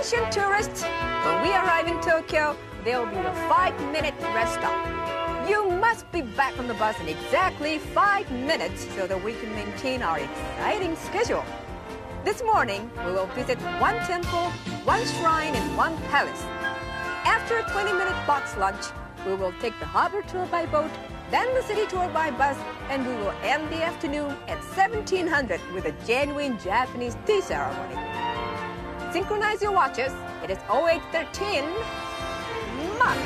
Attention tourists, when we arrive in Tokyo, there will be a 5-minute rest stop. You must be back on the bus in exactly 5 minutes so that we can maintain our exciting schedule. This morning, we will visit one temple, one shrine, and one palace. After a 20-minute box lunch, we will take the harbor tour by boat, then the city tour by bus, and we will end the afternoon at 1700 with a genuine Japanese tea ceremony. Synchronize your watches. It is 0813. Mark.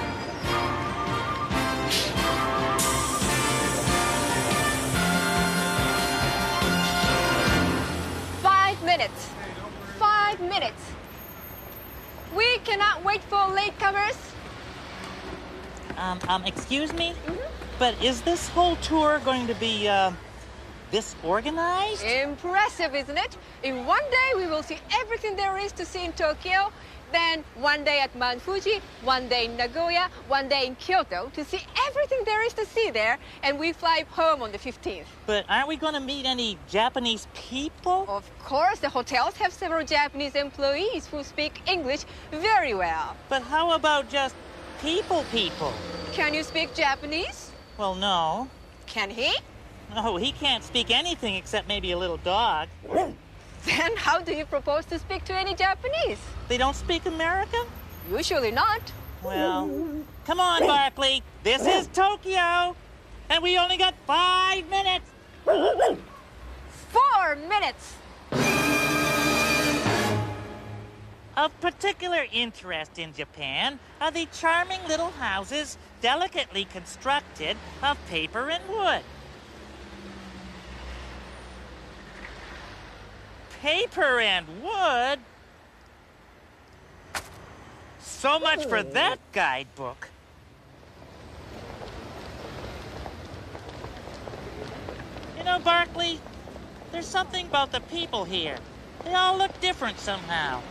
Minutes. 5 minutes. We cannot wait for latecomers. Excuse me? But is this whole tour going to be, this organized? Impressive, isn't it? In one day, we will see everything there is to see in Tokyo. Then one day at Mount Fuji, one day in Nagoya, one day in Kyoto to see everything there is to see there, and we fly home on the 15th. But aren't we going to meet any Japanese people? Of course, the hotels have several Japanese employees who speak English very well. But how about just people? Can you speak Japanese? Well, no. Can he? No, he can't speak anything except maybe a little dog. Then how do you propose to speak to any Japanese? They don't speak American? Usually not. Well, come on, Barkley. This is Tokyo, and we only got 5 minutes. 4 minutes. Of particular interest in Japan are the charming little houses delicately constructed of paper and wood. Paper and wood? So much for that guidebook. You know, Barkley, there's something about the people here. They all look different somehow.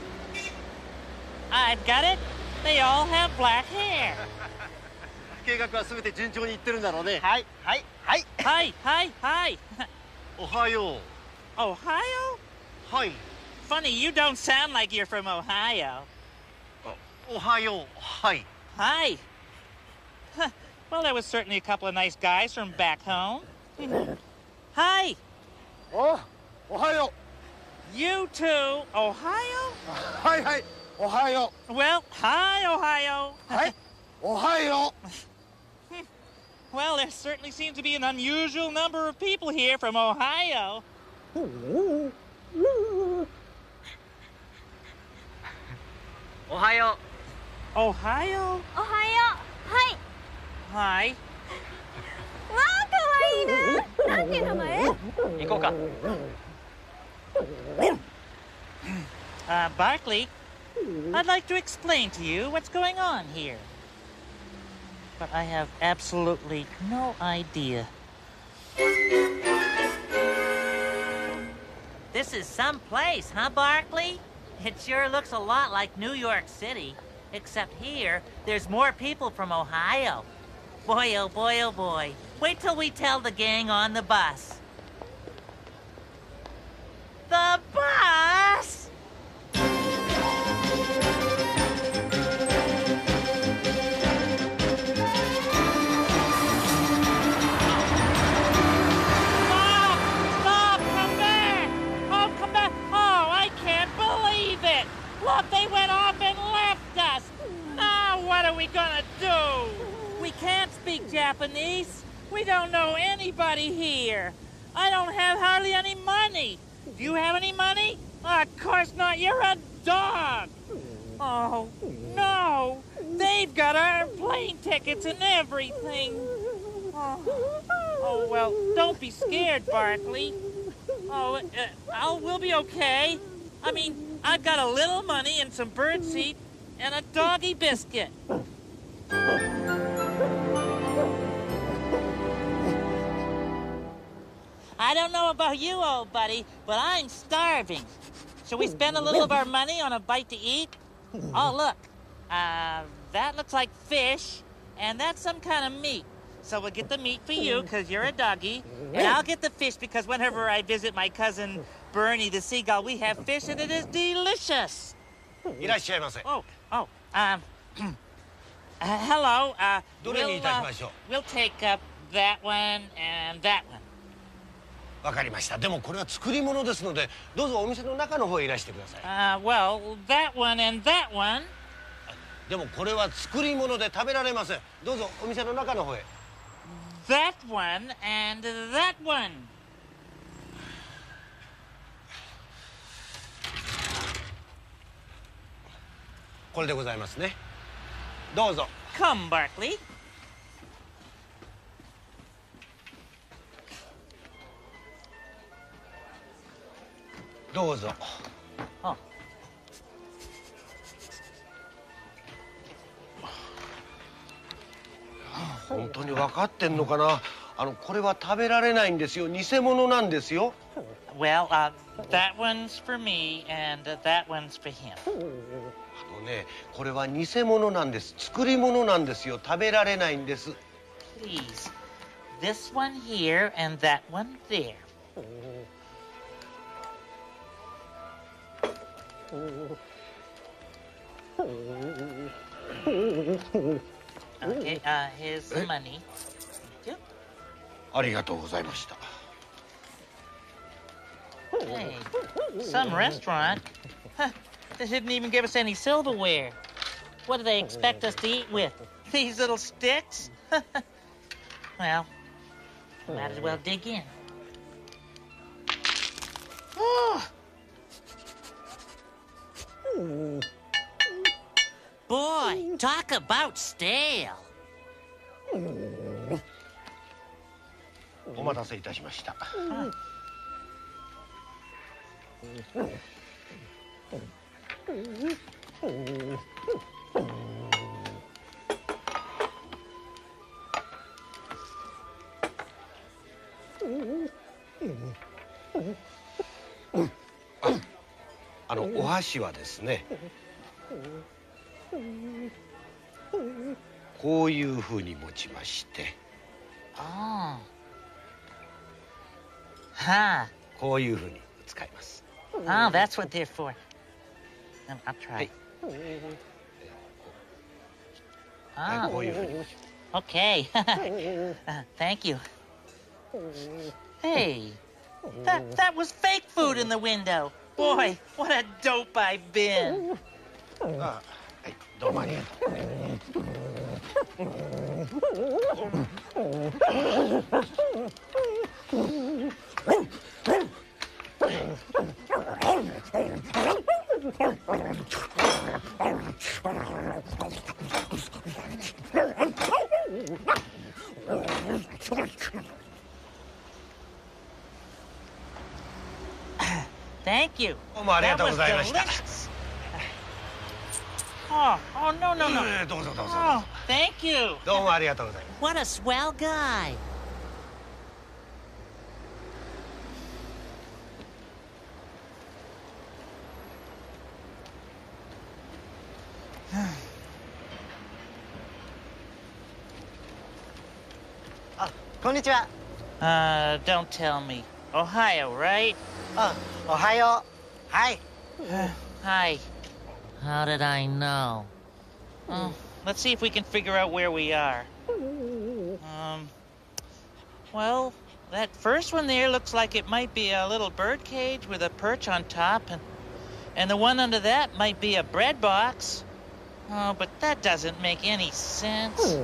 I've got it. They all have black hair. 計画は全て順調にいってるんだろうね。はい。おはよう。 Ohio? はい。 Funny, you don't sound like you're from Ohio. おはよう。はい。 Hi. Huh. Well, there was certainly a couple of nice guys from back home. Hi. おはよ You too. Ohio? う。はい。おはよ Well, hi, Ohio. う。はい。おはよ Well, there certainly seems to be an unusual number of people here from Ohio. う。おはよ Ohio? おはよう。はい。 Hi. わあ、かわいいな。なんていう名前？う。行こうか。Barkley, I'd like to explain to you what's going on here. But I have absolutely no idea. This is some place, huh, Barkley? It sure looks a lot like New York City. Except here, there's more people from Ohio. Boy, oh boy, oh boy. Wait till we tell the gang on the bus. The bus? Stop! Come back! Oh, come back! Oh, I can't believe it! Look, they went off and left us! Now, what are we gonna do? We can't speak Japanese. We don't know anybody here. I don't have hardly any money. Do you have any money? Oh, of course not. You're a dog. Oh, no. They've got our plane tickets and everything. Oh, well, don't be scared, Barkley. We'll be okay. I mean, I've got a little money and some birdseed and a doggy biscuit. I don't know about you, old buddy, but I'm starving. Shall we spend a little of our money on a bite to eat? Oh, look. That looks like fish, and that's some kind of meat. So we'll get the meat for you, because you're a doggy, and I'll get the fish, because whenever I visit my cousin Bernie the seagull, we have fish, and it is delicious. いらっしゃいませ。 Oh, oh, hello, どれにいたしましょう。 we'll take that one and that one. わかりました。でもこれは作り物ですので、どうぞお店の中の方へいらしてください。 Well, that one and that one. でもこれは作り物で食べられません。どうぞお店の中の方へ。 That one and that one. これでございますね。どうぞ。 Come, Barkley. どうぞ。 Oh. 本当に分かってんのかな。これは食べられないんですよ。偽物なんですよ。 Well, that one's for me and that one's for him. ね、これは偽物なんです。作り物なんですよ。食べられないんです。 Please, this one here and that one there. Okay, here's the money. Thank you. ありがとうございました。 Hey, some restaurant. Huh, they didn't even give us any silverware. What do they expect us to eat with? These little sticks? Well, might as well dig in. Oh. Boy, talk about stale. お待たせいたしました。 お箸はですね、こういうふうに持ちまして、 Oh. Huh. こういうふうに使います。 Oh, that's what they're for. I'll try. はい。 Ah, こういうふうに。 okay. Thank you. Hey, that was fake food in the window. Boy, what a dope I've been. はい、どうもありがとう。 Thank you. どうもありがとうございました。 Oh, no, no, no. どうぞどうぞ。 Oh, thank you. どうもありがとうございます。 What a swell guy. Konnichiwa. Don't tell me. Ohio, right? おはよう。はい。 Hi. How did I know? Let's see if we can figure out where we are. Well, that first one there looks like it might be a little bird cage with a perch on top, and the one under that might be a bread box. Oh, but that doesn't make any sense.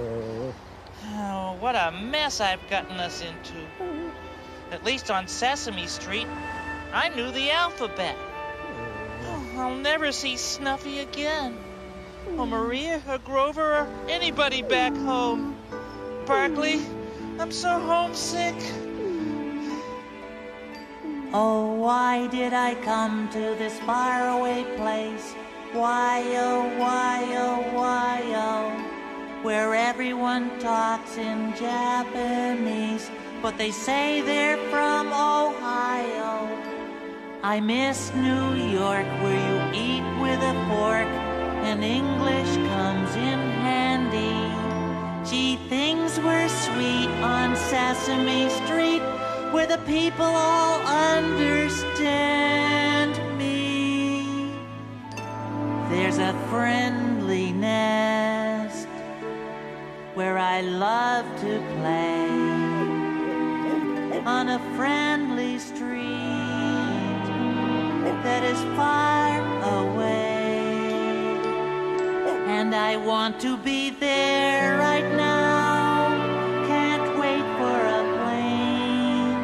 Oh, what a mess I've gotten us into. At least on Sesame Street, I knew the alphabet. Oh, I'll never see Snuffy again. Or Maria, or Grover, or anybody back home. Barkley, I'm so homesick. Oh, why did I come to this faraway place? Why, oh, why, oh, why, oh, where everyone talks in Japanese, but they say they're from Ohio. I miss New York, where you eat with a fork, and English comes in handy. Gee, things were sweet on Sesame Street, where the people all understand me. a friendly nest where I love to play on a friendly street that is far away. And I want to be there right now. Can't wait for a plane.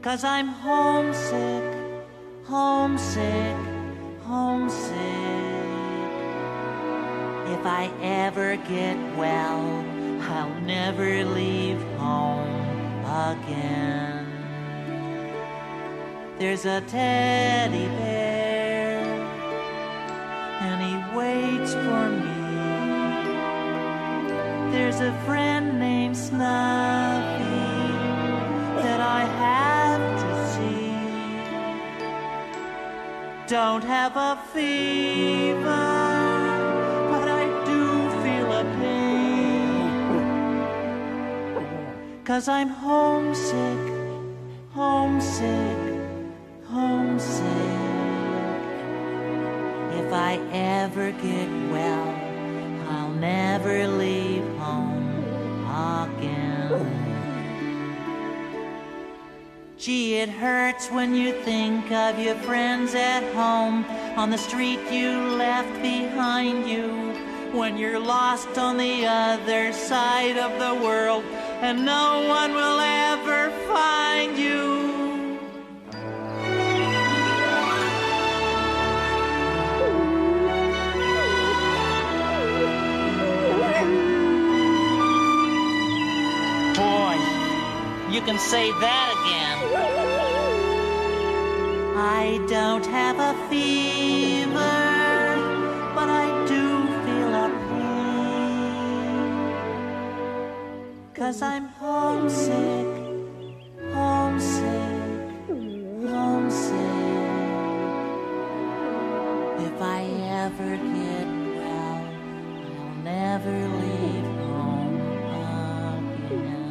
'Cause I'm homesick, homesick, homesick. If I ever get well, I'll never leave home again. There's a teddy bear, and he waits for me. There's a friend named Snuffy that I have to see. Don't have a fever, but I do feel a pain. 'Cause I'm homesick, homesick, homesick. If I ever get well, I'll never leave home again. Gee, it hurts when you think of your friends at home, on the street you left behind you, when you're lost on the other side of the world, and no one will ever find you. Boy, you can say that again. I don't have a fever, but I do feel a pain. 'Cause I'm homesick, homesick, homesick. If I ever get well, I'll never leave home again.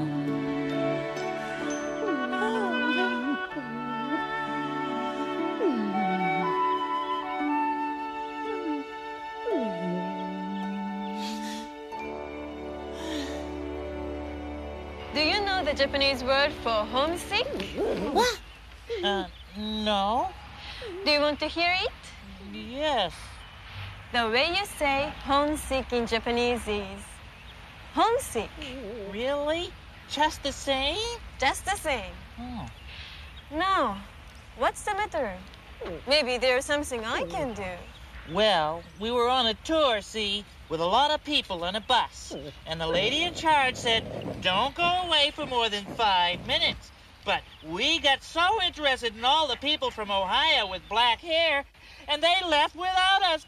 Do you know the Japanese word for homesick? What? No. Do you want to hear it? Yes. The way you say homesick in Japanese is homesick. Really? Just the same? Just the same. Oh. Now, what's the matter? Maybe there's something I can do. Well, we were on a tour, see, with a lot of people on a bus. And the lady in charge said, don't go away for more than 5 minutes. But we got so interested in all the people from Ohio with black hair, and they left without us.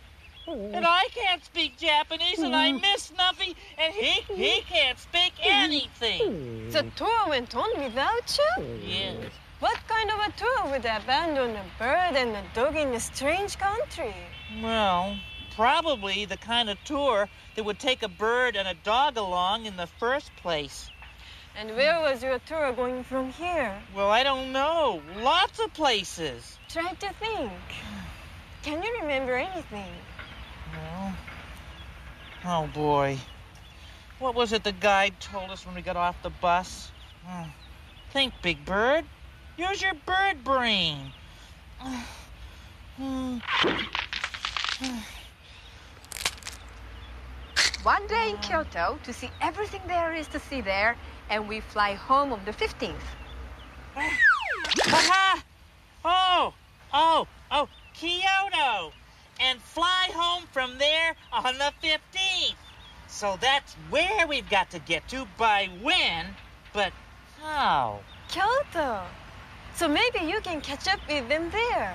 And I can't speak Japanese, and I miss Snuffy, and he can't speak anything. The tour went on without you? Yes. What kind of a tour would abandon a bird and a dog in a strange country? Well, probably the kind of tour that would take a bird and a dog along in the first place. And where was your tour going from here? Well, I don't know. Lots of places. Try to think. Can you remember anything? Well, oh boy. What was it the guide told us when we got off the bus? Think, Big Bird. Use your bird brain. One day in Kyoto to see everything there is to see there, and we fly home on the 15th. Ha-ha! Oh, Kyoto! And fly home from there on the 15th. So that's where we've got to get to by when, but how? Kyoto. So maybe you can catch up with them there.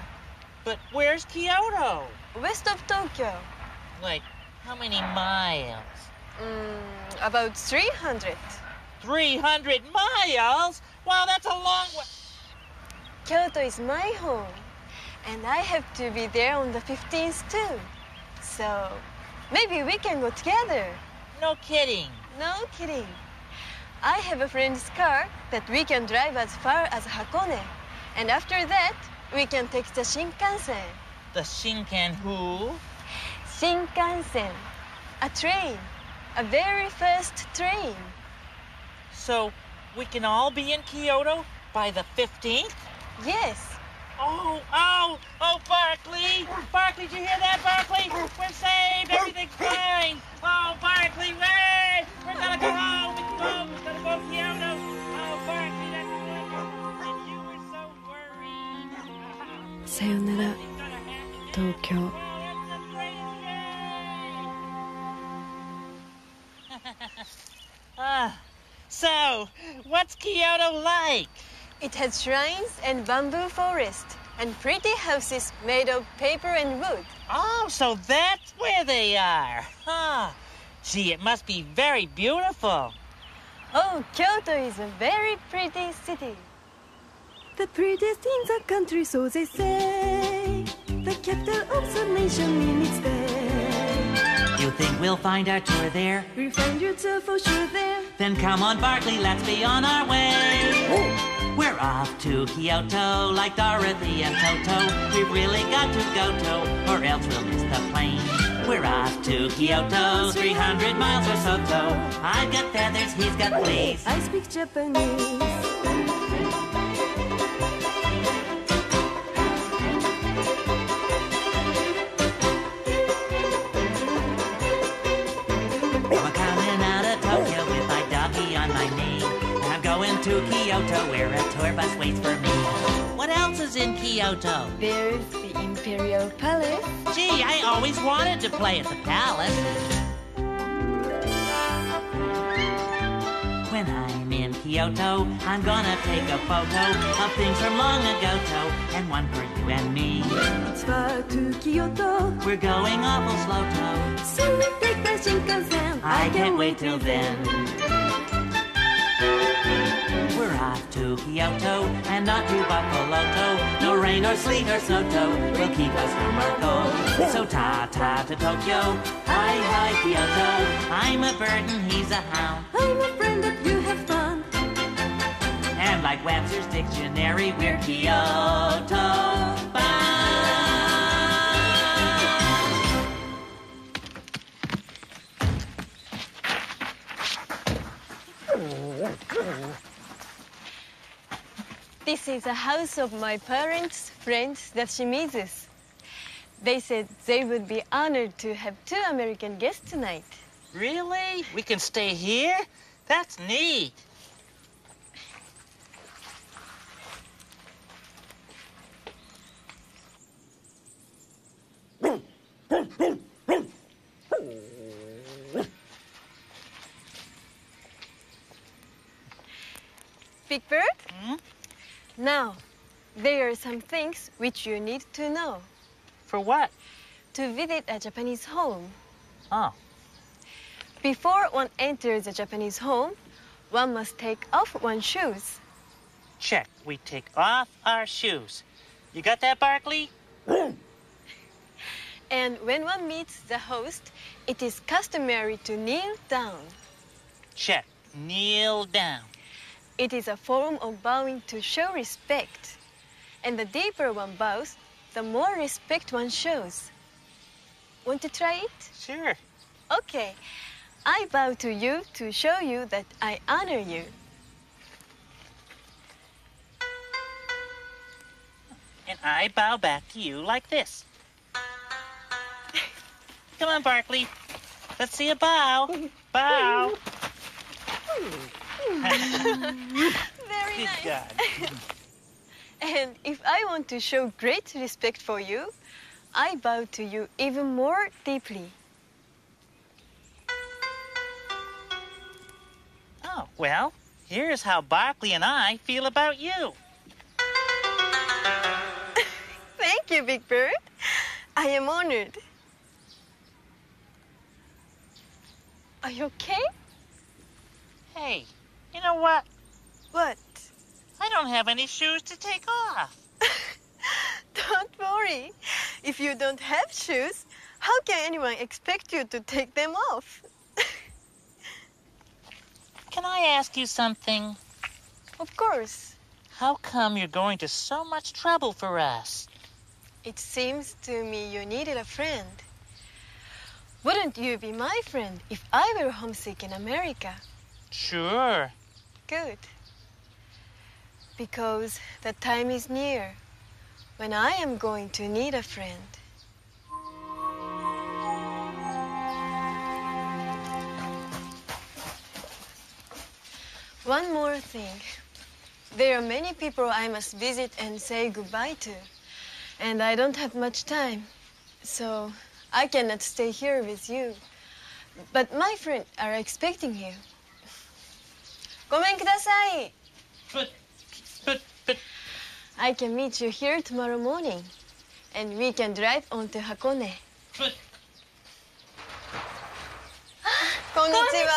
But where's Kyoto? West of Tokyo. Like, how many miles? About 300. 300 miles? Wow, that's a long way. Kyoto is my home. And I have to be there on the 15th too. So maybe we can go together. No kidding. No kidding. I have a friend's car that we can drive as far as Hakone. And after that, we can take the Shinkansen. The Shinkan who? Shinkansen. A train. A very fast train. So we can all be in Kyoto by the 15th? Yes. Oh, Barkley! Barkley, did you hear that, Barkley? We're saved! Everything's fine! Oh, Barkley, wait! We're gonna go home! We're gonna go to Kyoto! Oh, Barkley, that's wonderful! And you were so worried! さよなら、東京。Oh, it's the greatest day! So, what's Kyoto like? It has shrines and bamboo forest and pretty houses made of paper and wood. Oh, so that's where they are. Huh. Gee, it must be very beautiful. Oh, Kyoto is a very pretty city. The prettiest in the country, so they say. The capital of the nation in its day. You think we'll find our tour there? We'll find your tour for sure there. Then come on, Barkley, let's be on our way. We're off to Kyoto like Dorothy and Toto. We've really got to go to, or else we'll miss the plane. We're off to Kyoto, 300 miles or so. I've got feathers, he's got fleas. I speak Japanese. I'm coming out of Tokyo with my doggy on my knee. I'm going to Kyoto where a tour bus waits for me. What else is in Kyoto? There's the Imperial Palace. Gee, I always wanted to play at the palace. When I'm in Kyoto, I'm gonna take a photo of things from long ago, and one for you and me. It's far to Kyoto. We're going awful slow-to. Soon we take the Shinkansen. I can't wait till then. We're off to Kyoto and not to Buffalo. No rain or sleet or snow will keep us from our goal. So ta-ta to Tokyo, hi Kyoto. I'm a bird and he's a hound. I'm a friend that you have fun. And like Webster's dictionary, we're Kyoto bound. This is a house of my parents' friends, the Shimizus. They said they would be honored to have 2 American guests tonight. Really? We can stay here? That's neat. Big Bird? Hmm? Now, there are some things which you need to know. For what? To visit a Japanese home. Oh. Before one enters a Japanese home, one must take off one's shoes. Check. We take off our shoes. You got that, Barkley? And when one meets the host, it is customary to kneel down. Check. Kneel down. It is a form of bowing to show respect. And the deeper one bows, the more respect one shows. Want to try it? Sure. Okay. I bow to you to show you that I honor you. And I bow back to you like this. Come on, Barkley. Let's see a bow. Bow. Very Good nice. God. And if I want to show great respect for you, I bow to you even more deeply. Oh, well, here's how Barkley and I feel about you. Thank you, Big Bird. I am honored. Are you okay? Hey, you know what? What? I don't have any shoes to take off. Don't worry. If you don't have shoes, how can anyone expect you to take them off? Can I ask you something? Of course. How come you're going to so much trouble for us? It seems to me you needed a friend. Wouldn't you be my friend if I were homesick in America? Sure. Good. Because the time is near when I am going to need a friend. One more thing. There are many people I must visit and say goodbye to. And I don't have much time. So I cannot stay here with you. But my friends are expecting you. ごめんください. But... I can meet you here tomorrow morning. And we can drive on to Hakone. But... こんにちは。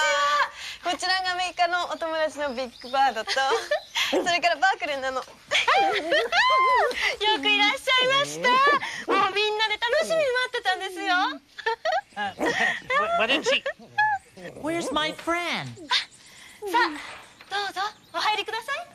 こちらがアメリカのお友達のビッグバードと、それからバークレーなの。よくいらっしゃいました。もうみんなで楽しみに待ってたんですよ。What did she... Where's my friend? さあ、どうぞお入りください。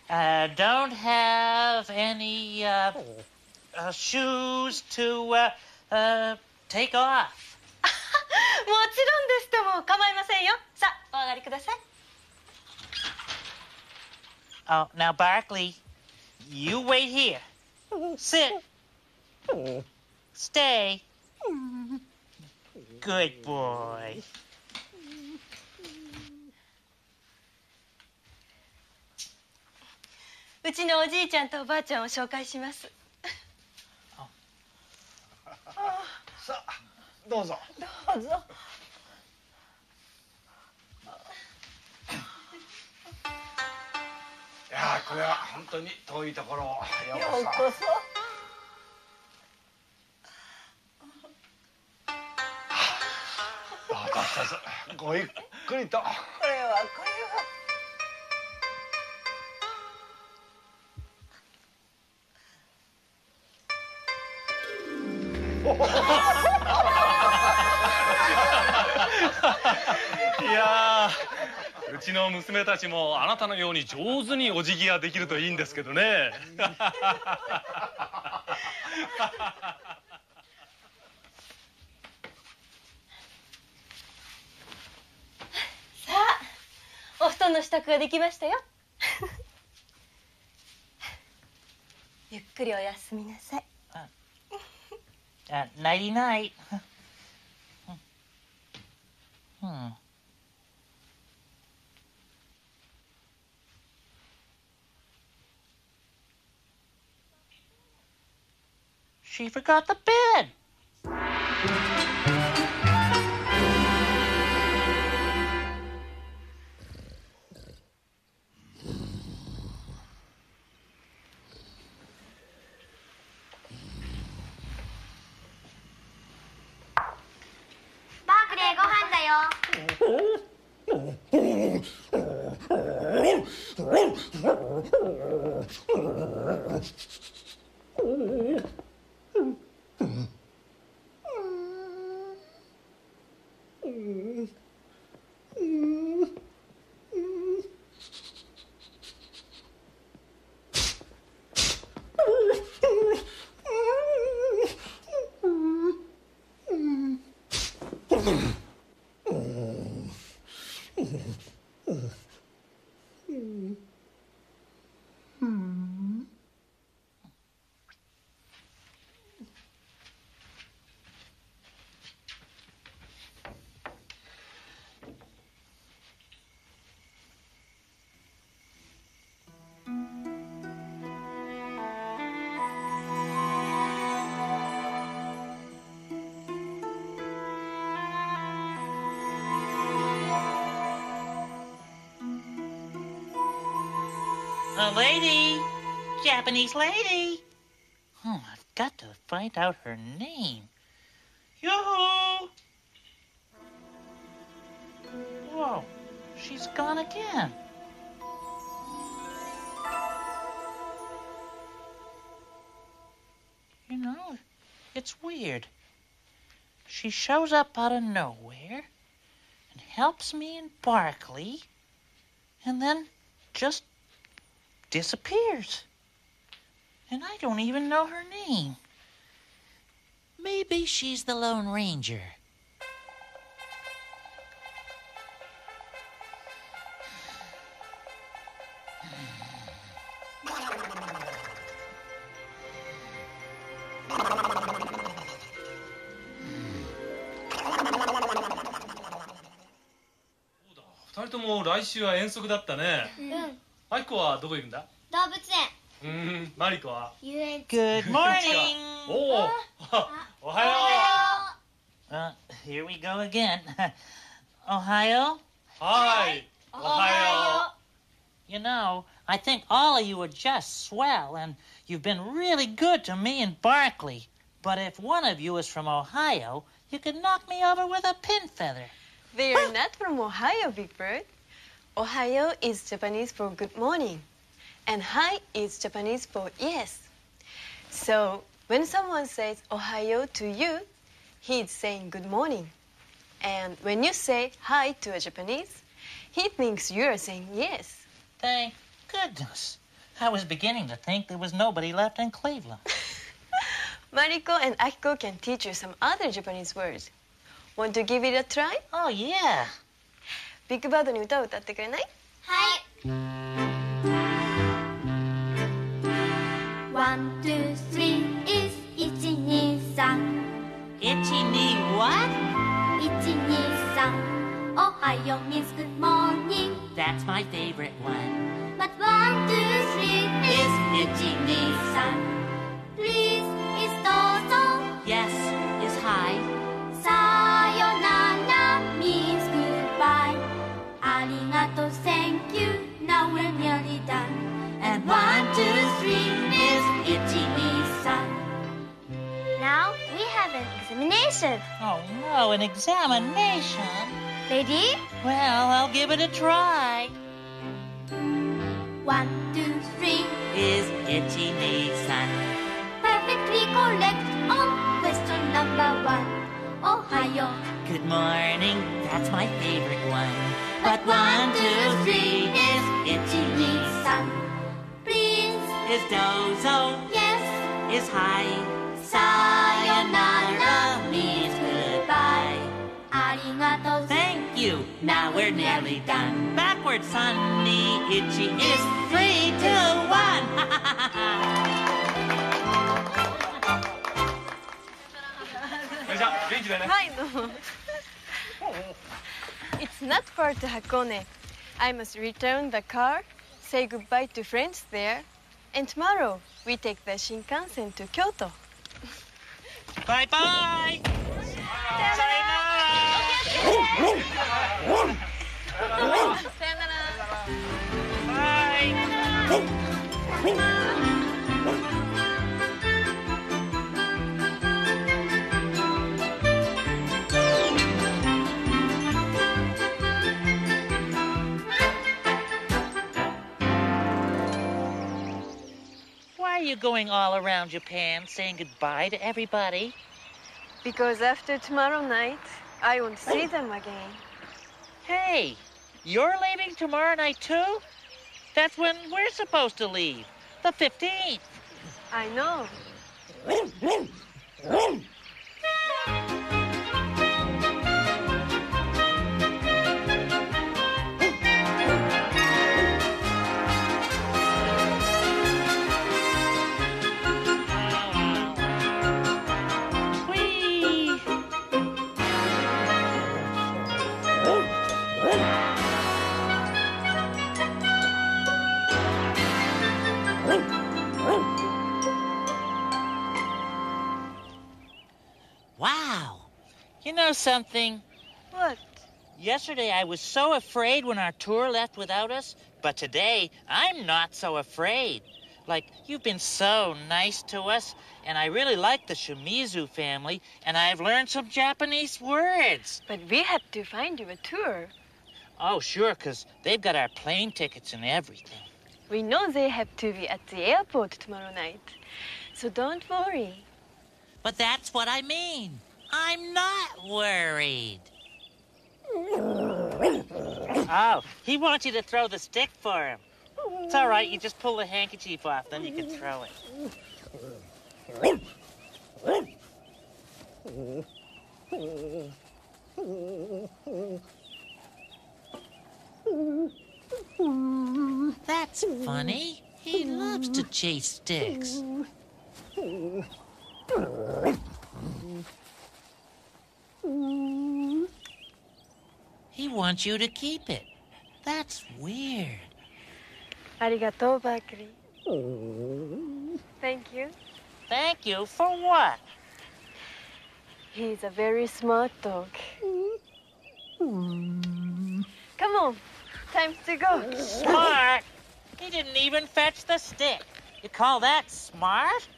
I don't have any shoes to take off. もちろんですとも構いませんよ。さあ、お上がりください。Oh, now Barkley, you wait here. Sit. Stay. Good boy. うちのおじいちゃんとおばあちゃんを紹介します。さあどうぞ。どうぞ。いやこれは本当に遠いところをようこそ。どうぞごゆっくりと。これは。いやうちの娘たちもあなたのように上手にお辞儀ができるといいんですけどね。さあ、お布団の支度ができましたよ。ゆっくりお休みなさい。Nighty night. Hmm. She forgot the bed. A lady, Japanese lady. Oh, I've got to find out her name. Yoo-hoo! Whoa, she's gone again. You know, it's weird. She shows up out of nowhere and helps me in Barkley and then just disappears. And I don't even know her name. Maybe she's the Lone Ranger. 2人とも来週は遠足だったね。あきこはどこ行くんだ？動物園。マリコは？遊園地。 Good morning. おお、おはよ Here we go again. Ohio? う。はい。おはよ You know, I think all of you are just swell, and you've been really good to me in Barkley. But if one of you is from Ohio, you could knock me over with a pin feather. They are not from Ohio, Big Bird. Ohio is Japanese for good morning, and hi is Japanese for yes. So when someone says Ohio to you, he's saying good morning. And when you say hi to a Japanese, he thinks you are saying yes. Thank goodness. I was beginning to think there was nobody left in Cleveland. Mariko and Akiko can teach you some other Japanese words. Want to give it a try? Oh, yeah. ビッグバードに歌を歌ってくれない？はい。One, two, three is 123. Itchy knee what? 123. Ohio means good morning. That's my favorite one. But 1, 2, 3 is 123. Please is どうぞ。 Yes is hi. さよなら means goodbye. ありがとう thank you. Now we're nearly done. And 1, 2, 3 is 123. Now we have an examination. Oh, no, an examination? Ready? Well, I'll give it a try. 1, 2, 3. Is itchy knee son? Perfectly correct on question number 1. Ohio. Good morning, that's my favorite one. But 1, 2, 3 is itchy knee son. Please. Is dozo? Yes. Is hi? Sayonara means goodbye. ありがとう Thank you. Now we're nearly done. Backward, sunny, itchy is 3, 2, 1. じゃあ元気でね。はい、どうも。It's not far to Hakone. I must return the car, say goodbye to friends there, and tomorrow we take the Shinkansen to Kyoto. Bye bye. Why are you going all around Japan saying goodbye to everybody? Because after tomorrow night, I won't see them again. Hey, you're leaving tomorrow night too? That's when we're supposed to leave, the 15th. I know. Whee! Wow. You know something? What? Yesterday I was so afraid when our tour left without us, but today I'm not so afraid. Like, you've been so nice to us, and I really like the Shimizu family, and I've learned some Japanese words. But we had to find you a tour. Oh, sure, 'cause they've got our plane tickets and everything. We know they have to be at the airport tomorrow night. So don't worry. But that's what I mean. I'm not worried. Oh, he wants you to throw the stick for him. It's all right. You just pull the handkerchief off, then you can throw it. That's funny. He loves to chase sticks. He wants you to keep it. That's weird. Arigatou, Barkley. Thank you. Thank you for what? He's a very smart dog. Come on, time to go. Smart? He didn't even fetch the stick. You call that smart?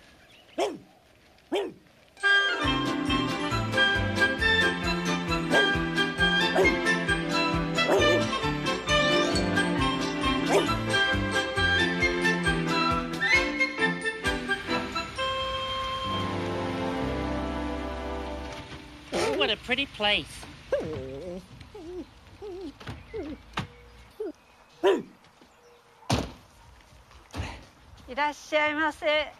Oh, what a pretty place. いらっしゃいませ。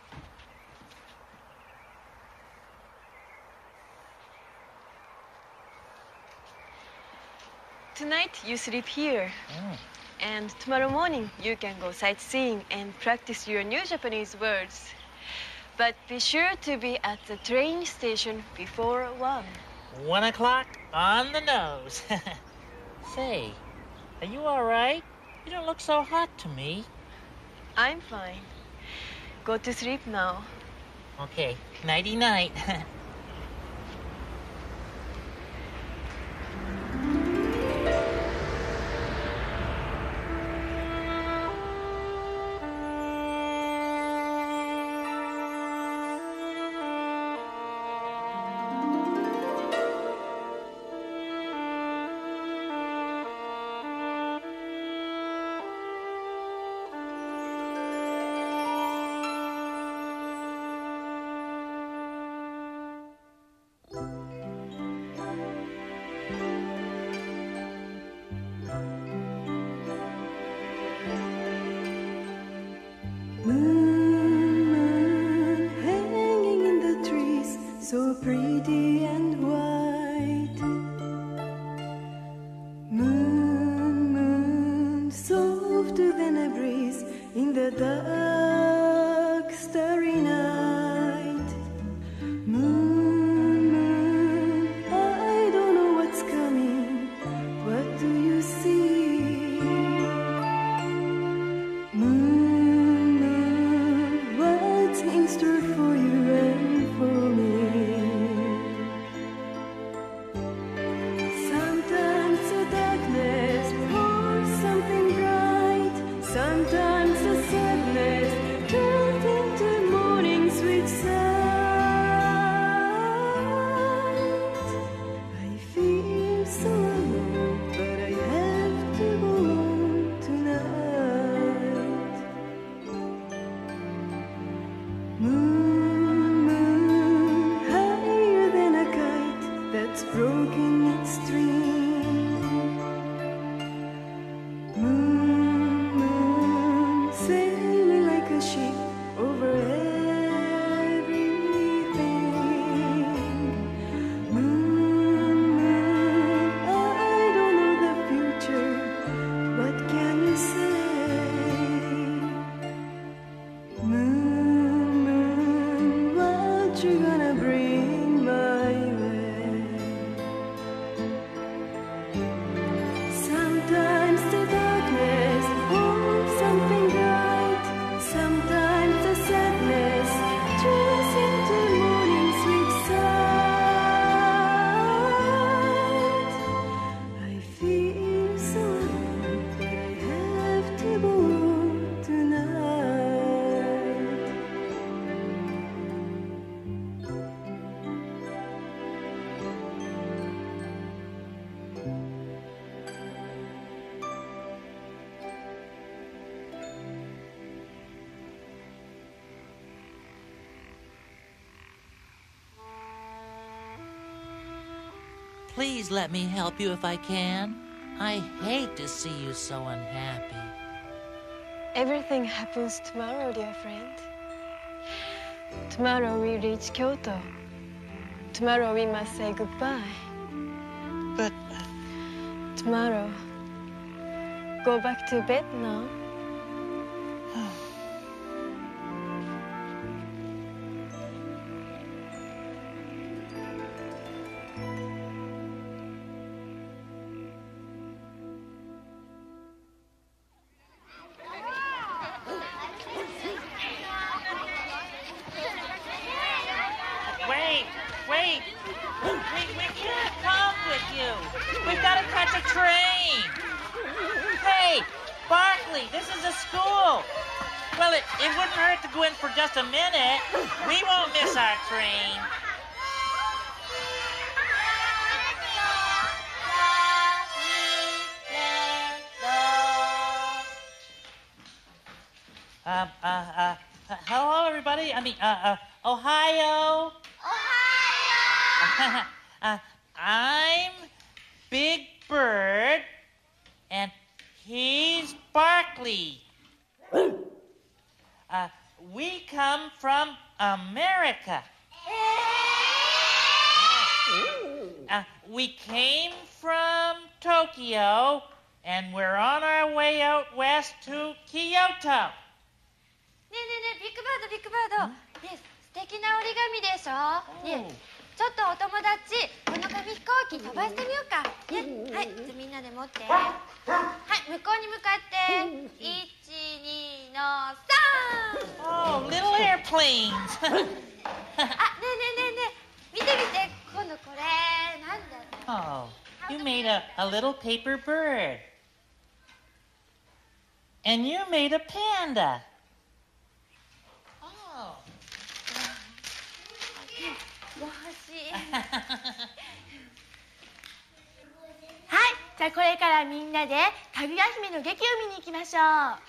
Tonight you sleep here. And tomorrow morning you can go sightseeing and practice your new Japanese words. But be sure to be at the train station before 1. 1 o'clock on the nose. Say, are you all right? You don't look so hot to me. I'm fine. Go to sleep now. Okay, nighty-night. Please let me help you if I can. I hate to see you so unhappy. Everything happens tomorrow, dear friend. Tomorrow we reach Kyoto. Tomorrow we must say goodbye. But Tomorrow, go back to bed now. Wait! We can't come with you. We've got to catch a train. Hey, Barkley, this is a school. Well, it wouldn't hurt to go in for just a minute. We won't miss our train. Hello, everybody. Ohio. I'm Big Bird, and he's Barkley. We come from America. We came from Tokyo, and we're on our way out west to Kyoto. ねえねえねえ、ビッグバード、ビッグバード。ねえ、素敵な折り紙でしょ。ねえ、ちょっとお友達、この紙飛行機飛ばしてみようか。ね、はい、じゃあみんなで持って。はい、向こうに向かって。1、2の3。Oh, little airplanes. あ、ねえねえねえねえ、見て見て、今度これなんだろう。Oh, you made a little paper bird. And you made a panda. Oh. もう欲しい。はい、じゃあこれからみんなでかぐや姫の劇を見に行きましょう。はーい。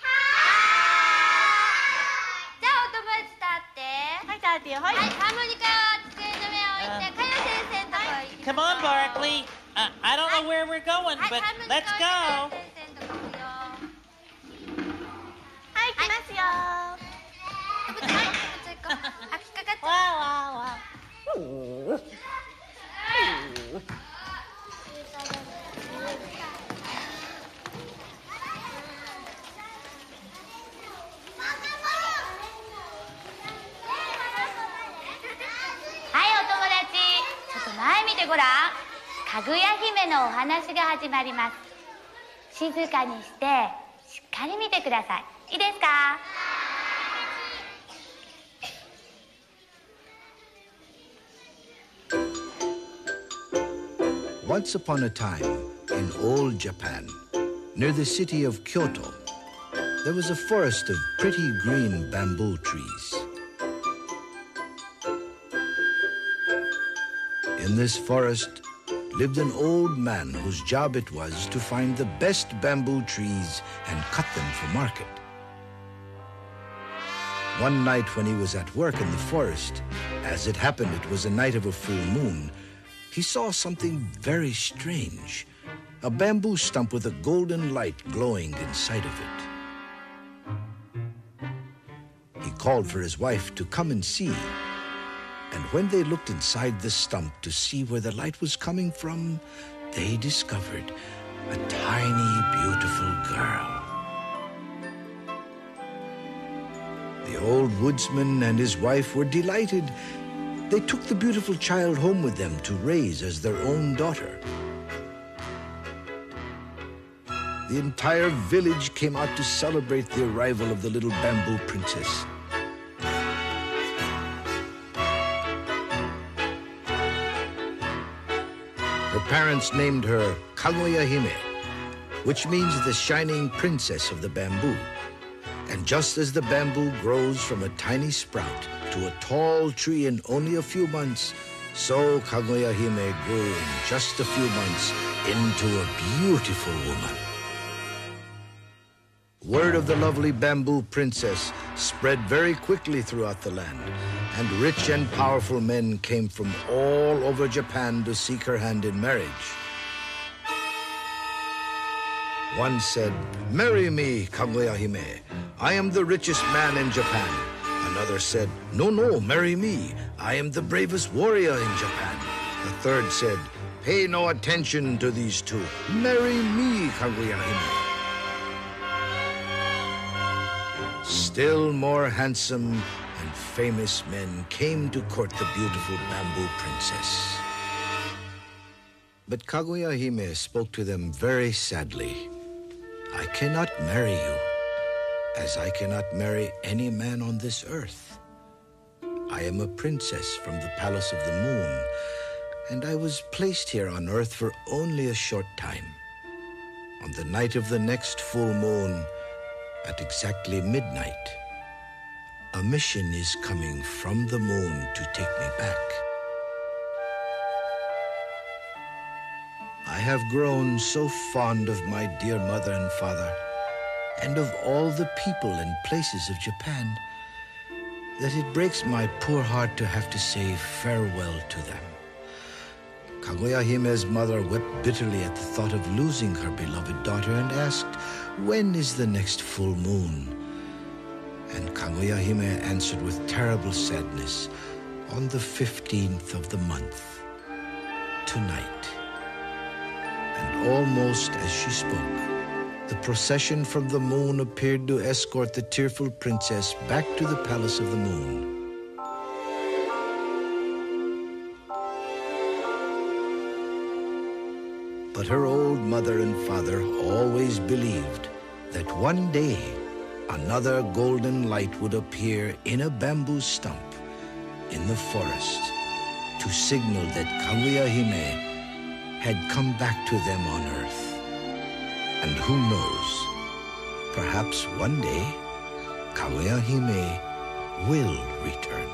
じゃあお友達立って。はい、立ってよ。はい。はい、ハーモニカを机の上置いて、かよ先生のとこ行きましょう。Come on, Barkley. I don't know where we're going, but let's go. はい、行きますよ。はい、あ、引っかかっちゃう。はい、お友達、ちょっと前見てごらん。かぐや姫のお話が始まります。静かにしてしっかり見てください。いいですか？ Once upon a time, in old Japan, near the city of Kyoto, there was a forest of pretty green bamboo trees. In this forest lived an old man whose job it was to find the best bamboo trees and cut them for market. One night when he was at work in the forest, as it happened it was a night of a full moon, he saw something very strange, a bamboo stump with a golden light glowing inside of it. He called for his wife to come and see, and when they looked inside the stump to see where the light was coming from, they discovered a tiny, beautiful girl. The old woodsman and his wife were delighted. They took the beautiful child home with them to raise as their own daughter. The entire village came out to celebrate the arrival of the little bamboo princess. Her parents named her Kaguya-Hime, which means the shining princess of the bamboo. And just as the bamboo grows from a tiny sprout to a tall tree in only a few months, so Kaguya-Hime grew in just a few months into a beautiful woman. Word of the lovely bamboo princess spread very quickly throughout the land, and rich and powerful men came from all over Japan to seek her hand in marriage. One said, "Marry me, Kaguya-Hime. I am the richest man in Japan." Another said, "No, no, marry me. I am the bravest warrior in Japan." The third said, "Pay no attention to these two. Marry me, Kaguya-Hime." Still more handsome and famous men came to court the beautiful bamboo princess. But Kaguya-Hime spoke to them very sadly. "I cannot marry you, as I cannot marry any man on this earth. I am a princess from the palace of the moon, and I was placed here on earth for only a short time. On the night of the next full moon, at exactly midnight, a mission is coming from the moon to take me back. I have grown so fond of my dear mother and father, and of all the people and places of Japan, that it breaks my poor heart to have to say farewell to them." Kaguya-Hime's mother wept bitterly at the thought of losing her beloved daughter and asked, "When is the next full moon?" And Kaguya-Hime answered with terrible sadness, "On the 15th of the month, tonight." And almost as she spoke, the procession from the moon appeared to escort the tearful princess back to the palace of the moon. But her old mother and father always believed that one day another golden light would appear in a bamboo stump in the forest to signal that Kaguya-Hime had come back to them on earth. And who knows, perhaps one day Kaguya-Hime will return.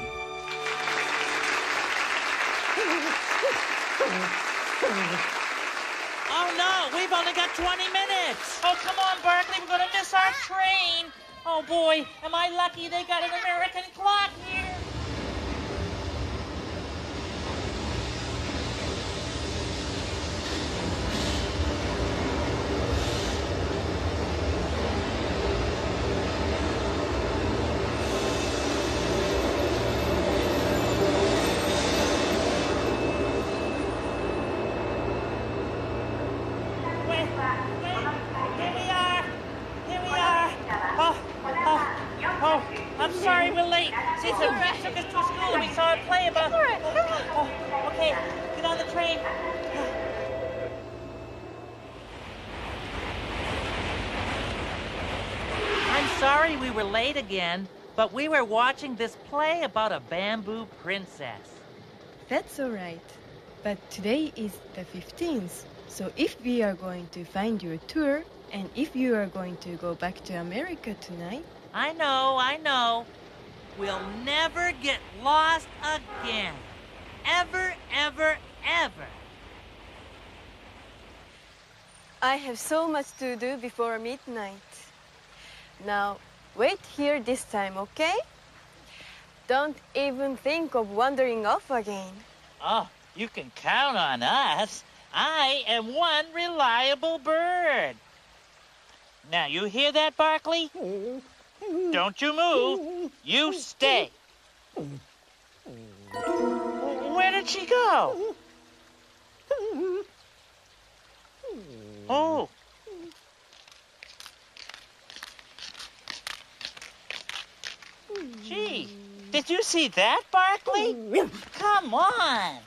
Oh no, we've only got 20 minutes. Oh, come on, Barkley, we're gonna miss our train. Oh boy, am I lucky they got an American clock here. I'm sorry we're late. See, some friends took us to a school and we saw a play about... Oh, okay, get on the train. I'm sorry we were late again, but we were watching this play about a bamboo princess. That's all right. But today is the 15th, so if we are going to find your tour, and if you are going to go back to America tonight... I know. We'll never get lost again. Ever, ever, ever. I have so much to do before midnight. Now, wait here this time, okay? Don't even think of wandering off again. Oh, you can count on us. I am one reliable bird. Now, you hear that, Barkley? Don't you move. You stay. Where did she go? Oh. Gee, did you see that, Barkley? Come on.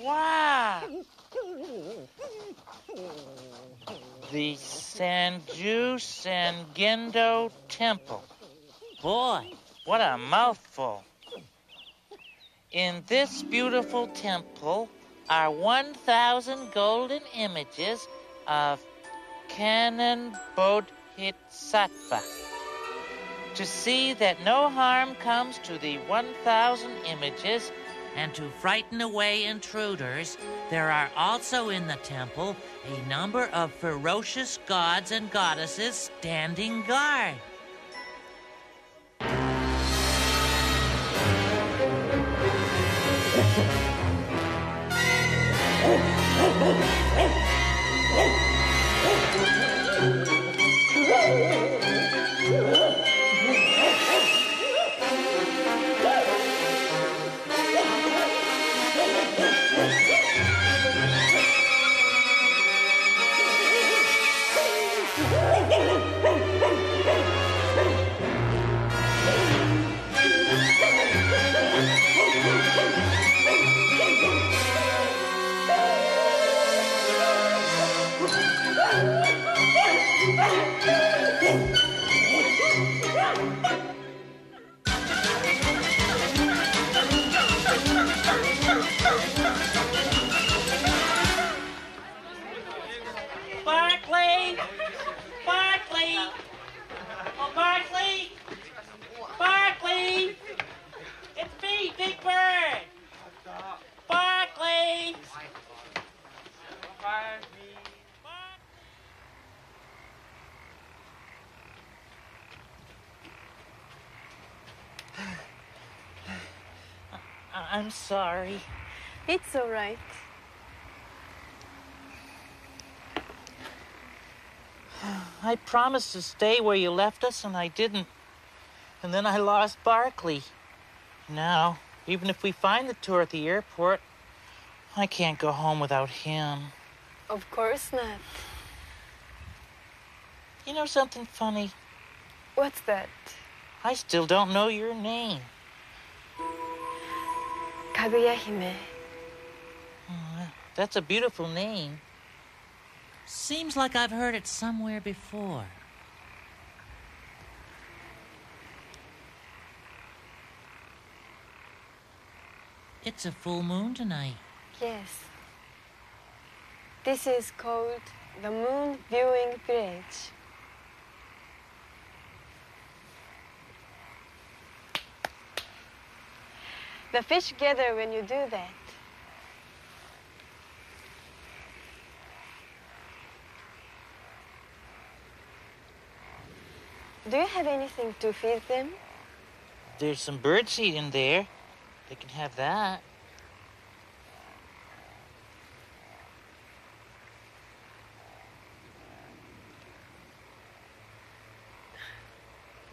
Wow. The Sanju Sangendo Temple. Boy, what a mouthful. In this beautiful temple are 1,000 golden images of Canon Bodhisattva. To see that no harm comes to the 1,000 images, And to frighten away intruders, there are also in the temple a number of ferocious gods and goddesses standing guard. Barkley! Barkley! Oh, Barkley! Barkley! It's me, Big Bird! Barkley! I'm sorry. It's all right. I promised to stay where you left us, and I didn't. And then I lost Barkley. Now, even if we find the tour at the airport, I can't go home without him. Of course not. You know something funny? What's that? I still don't know your name. Kaguya-Hime. Oh, that's a beautiful name. Seems like I've heard it somewhere before. It's a full moon tonight. Yes. This is called the Moon Viewing Village. The fish gather when you do that. Do you have anything to feed them? There's some birdseed in there. They can have that.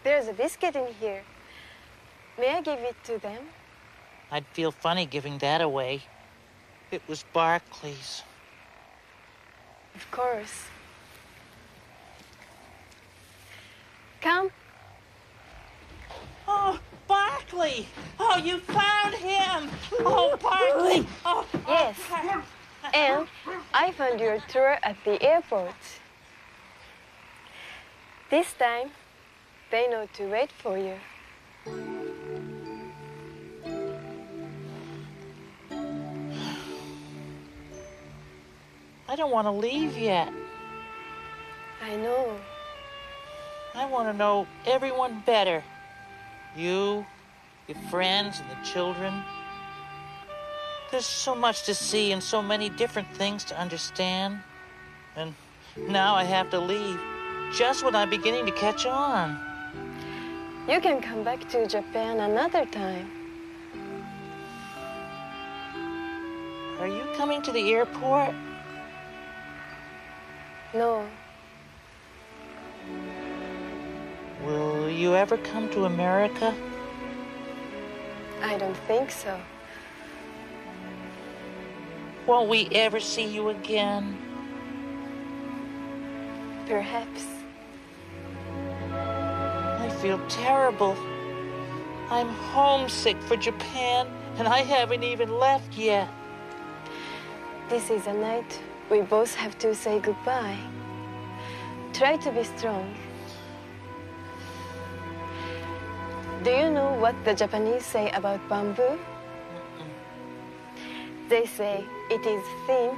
There's a biscuit in here. May I give it to them? I'd feel funny giving that away. It was Barkley's. Of course. Come. Oh, Barkley! Oh, you found him! Oh, Barkley! Oh, Yes. And I found your tour at the airport. This time, they know to wait for you. I don't want to leave yet. I know. I want to know everyone better. You, your friends, and the children. There's so much to see and so many different things to understand. And now I have to leave, just when I'm beginning to catch on. You can come back to Japan another time. Are you coming to the airport? No. Will you ever come to America? I don't think so. Won't we ever see you again? Perhaps. I feel terrible. I'm homesick for Japan, and I haven't even left yet. This is a night we both have to say goodbye. Try to be strong. Do you know what the Japanese say about bamboo? They say it is thin,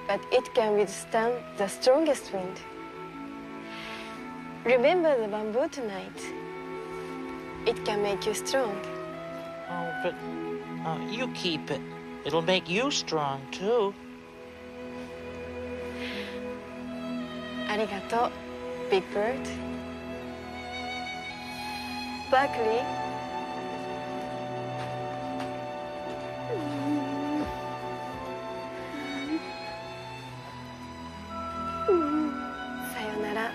but it can withstand the strongest wind. Remember the bamboo tonight. It can make you strong. Oh, but You keep it. It'll make you strong, too. Arigato, Big Bird. Barkley. Sayonara.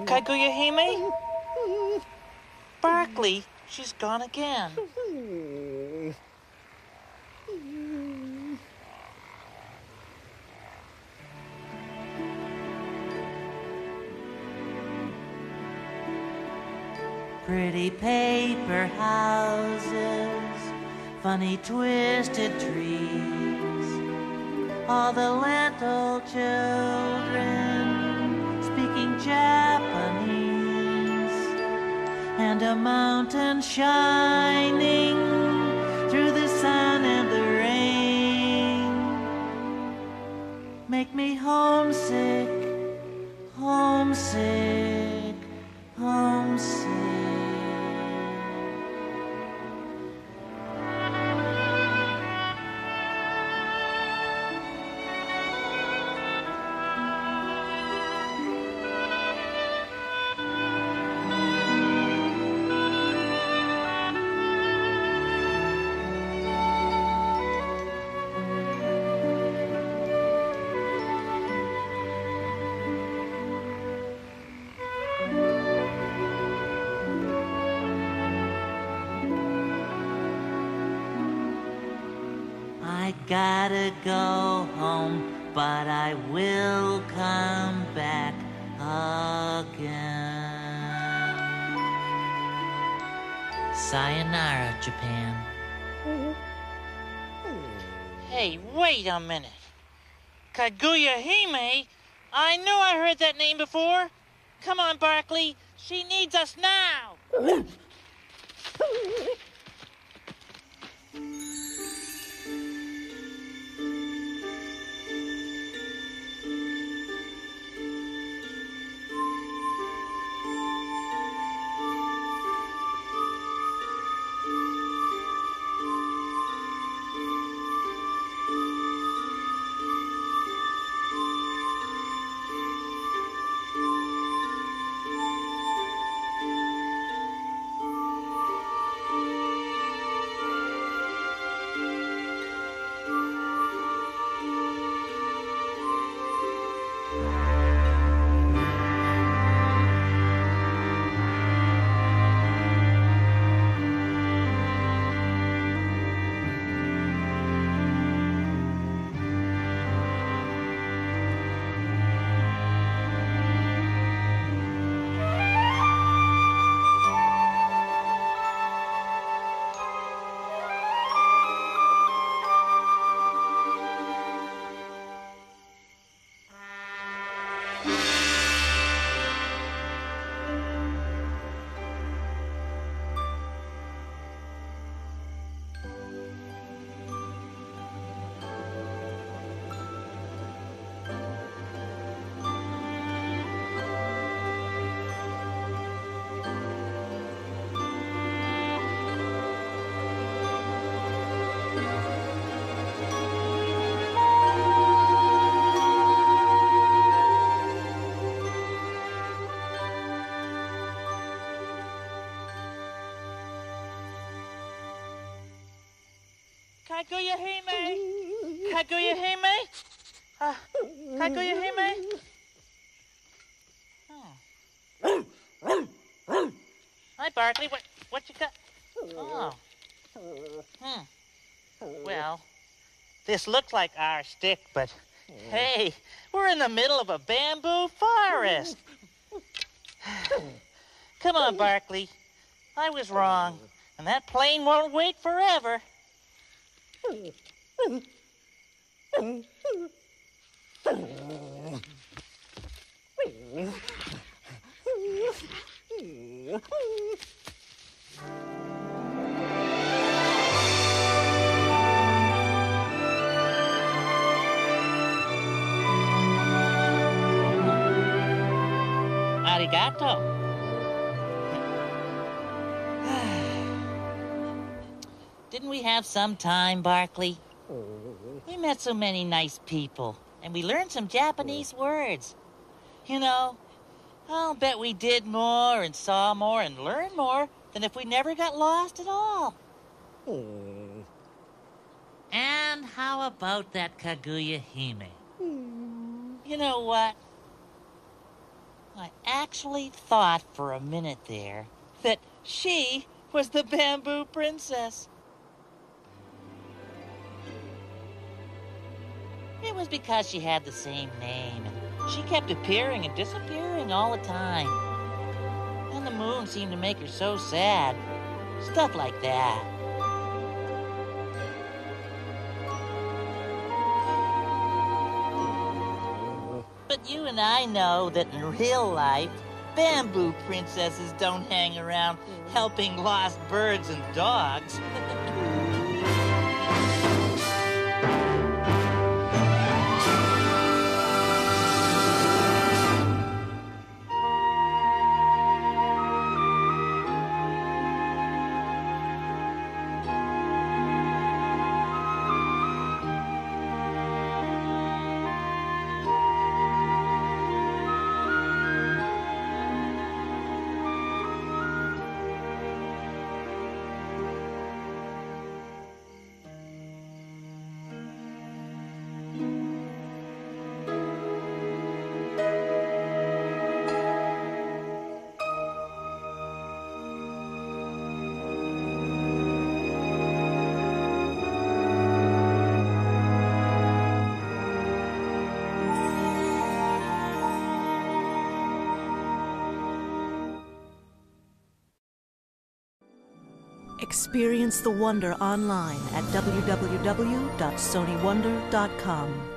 Kaguya-Hime? Barkley, she's gone again. Pretty paper houses, funny twisted trees, all the little children speaking Japanese, and a mountain shining through the sun and the rain make me homesick, homesick, homesick. I gotta go home, but I will come back again. Sayonara, Japan. Hey, wait a minute. Kaguya-Hime? I knew I heard that name before. Come on, Barkley. She needs us now. Kaguya-Hime? Kaguya-Hime? Kaguya-Hime? Hi, Barkley. What you got? Oh. Well, this looks like our stick, but hey, we're in the middle of a bamboo forest. Come on, Barkley. I was wrong, and that plane won't wait forever. Arigato. we have some time, Barkley? We met so many nice people, and we learned some Japanese words. You know, I'll bet we did more and saw more and learned more than if we never got lost at all. And how about that Kaguya-Hime? You know what? I actually thought for a minute there that she was the Bamboo Princess. It was because she had the same name, and she kept appearing and disappearing all the time. And the moon seemed to make her so sad. Stuff like that. But you and I know that in real life, bamboo princesses don't hang around helping lost birds and dogs. Experience the wonder online at www.sonywonder.com.